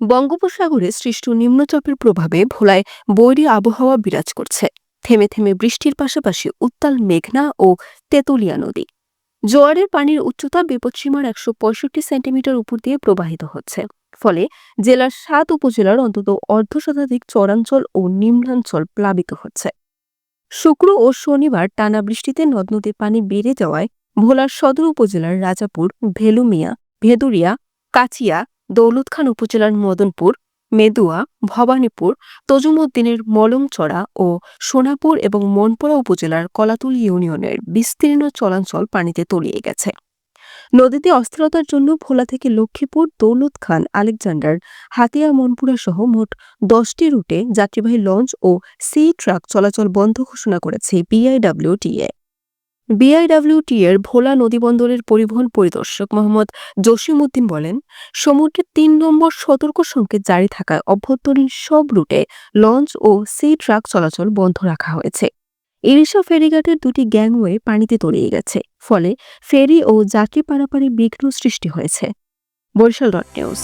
বঙ্গোপসাগরে সৃষ্ট নিম্নচাপের প্রভাবে ভোলায় বৈরী আবহাওয়া বিরাজ করছে। থেমে থেমে বৃষ্টির পাশাপাশি উত্তাল মেঘনা ও তেঁতুলিয়া নদী। জোয়ারের পানির উচ্চতা বিপৎসীমার ১৬৫ সেন্টিমিটার উপর দিয়ে প্রবাহিত হচ্ছে। ফলে জেলার ৭ উপজেলার অন্তত অর্ধশতাধিক চরাঞ্চল ও নিম্নাঞ্চল প্লাবিত হচ্ছে। শুক্র ও শনিবার টানা বৃষ্টিতে নদ নদীর পানি বেড়ে যাওয়ায় ভোলার সদর উপজেলার রাজাপুর, ভেলুমিয়া, ভেদুরিয়া, কাচিয়া, দৌলতখান উপজেলার মদনপুর, মেদুয়া, ভবানীপুর, তজুমউদ্দিনের মলংচড়া ও সোনাপুর এবং মনপুরা উপজেলার কলাতুল ইউনিয়নের বিস্তীর্ণ চরাঞ্চল পানিতে তলিয়ে গেছে। নদীতে অস্থিরতার জন্য ভোলা থেকে লক্ষ্মীপুর, দৌলত খান, আলেকজান্ডার, হাতিয়া, মনপুরা সহ মোট ১০টি রুটে যাত্রীবাহী লঞ্চ ও সি ট্রাক চলাচল বন্ধ ঘোষণা করেছে বিআইডব্লিউটিএ। বিআইডব্লিউটিএর ভোলা নদীবন্দরের পরিবহন পরিদর্শক মোহাম্মদ জসিমউদ্দিন বলেন, সমুদ্রের ৩ নম্বর সতর্ক সংকেত জারি থাকায় অভ্যন্তরীণ সব রুটে লঞ্চ ও সি ট্রাক চলাচল বন্ধ রাখা হয়েছে। ইরিশা ফেরিঘাটের ২টি গ্যাংওয়ে পানিতে তলিয়ে গেছে। ফলে ফেরি ও যাত্রী পারাপারে বিঘ্ন সৃষ্টি হয়েছে। বরিশাল.নিউজ।